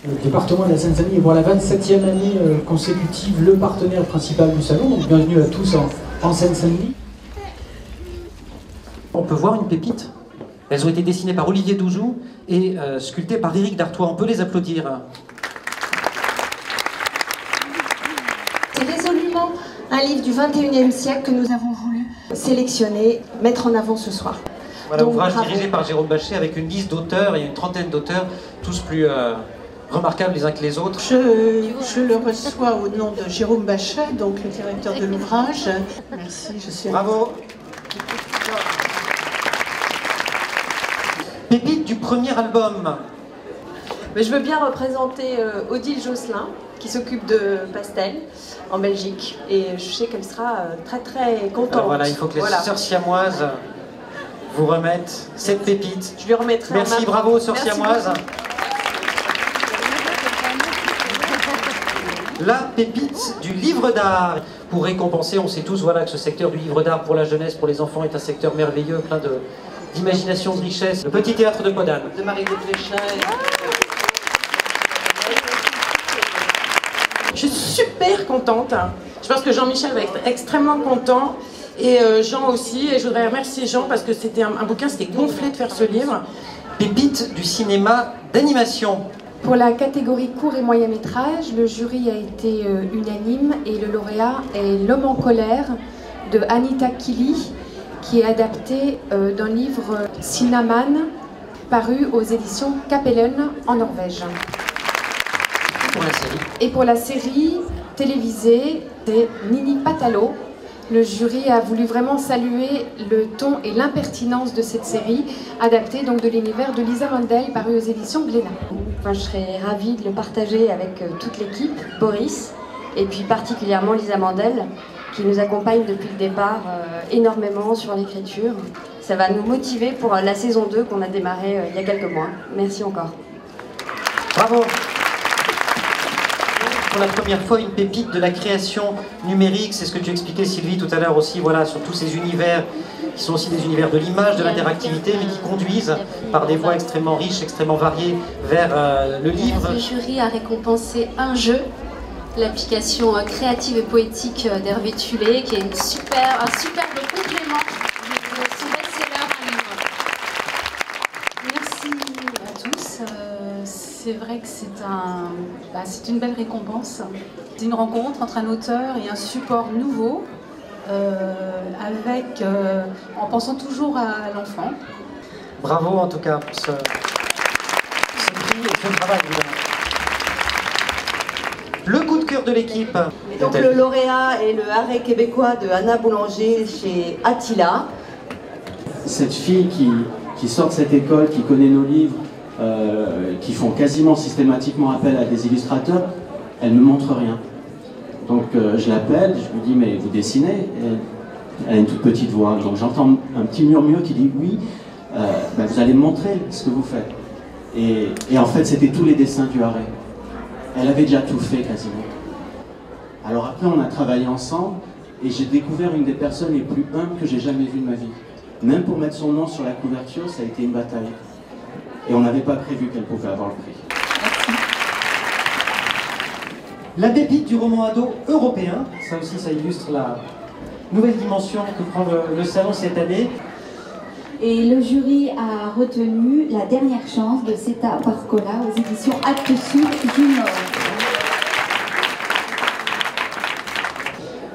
Le département de la Seine-Saint-Denis est pour la 27e année consécutive le partenaire principal du salon, donc bienvenue à tous en Seine-Saint-Denis. On peut voir une pépite. Elles ont été dessinées par Olivier Douzou et sculptées par Éric Dartois. On peut les applaudir. C'est résolument un livre du 21e siècle que nous avons voulu sélectionner, mettre en avant ce soir. Voilà, ouvrage dirigé par Jérôme Bachet avec une liste d'auteurs, il y a une trentaine d'auteurs, tous plus remarquables les uns que les autres. Je le reçois au nom de Jérôme Bachet, donc le directeur de l'ouvrage. Merci, je suis... Bravo. Pépite du premier album. Mais je veux bien représenter Odile Josselin, qui s'occupe de pastel en Belgique. Et je sais qu'elle sera très très contente. Alors voilà, il faut que les sœurs siamoises vous remettent cette pépite. Je lui remettrai. Merci, bravo sœurs siamoises. La pépite du livre d'art. Pour récompenser, on sait tous voilà, que ce secteur du livre d'art pour la jeunesse, pour les enfants, est un secteur merveilleux, plein d'imagination, de richesse. Le petit théâtre de Podane. De Marie Desplechin. Je suis super contente. Je pense que Jean-Michel va être extrêmement content. Et Jean aussi. Et je voudrais remercier Jean parce que c'était un bouquin, c'était gonflé de faire ce livre. Pépite du cinéma d'animation. Pour la catégorie court et moyen métrage, le jury a été unanime et le lauréat est L'homme en colère de Anita Kili, qui est adapté d'un livre Sinnaman paru aux éditions Cappelen en Norvège. Pour la série. Et pour la série télévisée, c'est Nini Patalo. Le jury a voulu vraiment saluer le ton et l'impertinence de cette série, adaptée donc de l'univers de Lisa Mandel, paru aux éditions Glénat. Enfin, je serais ravie de le partager avec toute l'équipe, Boris, et puis particulièrement Lisa Mandel, qui nous accompagne depuis le départ énormément sur l'écriture. Ça va nous motiver pour la saison 2 qu'on a démarré il y a quelques mois. Merci encore. Bravo. Pour la première fois, une pépite de la création numérique, c'est ce que tu expliquais Sylvie tout à l'heure aussi, voilà, sur tous ces univers qui sont aussi des univers de l'image, de l'interactivité, mais qui conduisent par des voies extrêmement riches, extrêmement variées vers le livre. Le jury a récompensé un jeu, l'application créative et poétique d'Hervé Tullet, qui est un superbe complément de son best-seller un livre. Merci à tous. C'est vrai que c'est une belle récompense. C'est une rencontre entre un auteur et un support nouveau, en pensant toujours à l'enfant. Bravo en tout cas pour ce prix et ce travail. Le coup de cœur de l'équipe. Donc le lauréat est le Arrêt québécois de Anna Boulanger chez Attila. Cette fille qui sort de cette école, qui connaît nos livres, qui font quasiment systématiquement appel à des illustrateurs, elle ne me montre rien. Donc je l'appelle, je lui dis mais vous dessinez? Elle a une toute petite voix, donc j'entends un petit murmure qui dit oui, vous allez me montrer ce que vous faites. Et en fait c'était tous les dessins du Arrêt. Elle avait déjà tout fait quasiment. Alors après on a travaillé ensemble et j'ai découvert une des personnes les plus humbles que j'ai jamais vues de ma vie. Même pour mettre son nom sur la couverture, ça a été une bataille. Et on n'avait pas prévu qu'elle pouvait avoir le prix. La pépite du roman ado européen, ça aussi ça illustre la nouvelle dimension que prend le salon cette année. Et le jury a retenu La dernière chance de Seta Barcola aux éditions Actes Sud du Nord.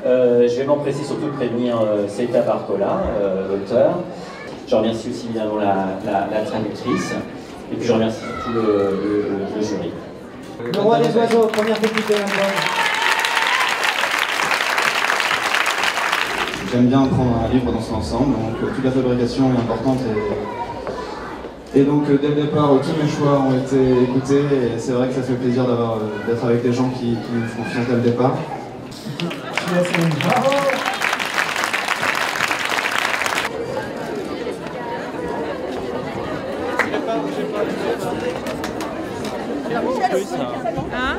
Je vais m'empresser surtout de prévenir Seta Barcola, l'auteur. Je remercie aussi évidemment la traductrice. Et puis je remercie surtout le jury. Le roi des oiseaux, première pépite de l'album. J'aime bien prendre un livre dans son ensemble, donc toute la fabrication est importante et donc dès le départ tous mes choix ont été écoutés et c'est vrai que ça fait plaisir d'être avec des gens qui nous font confiance dès le départ. Bravo. Hein?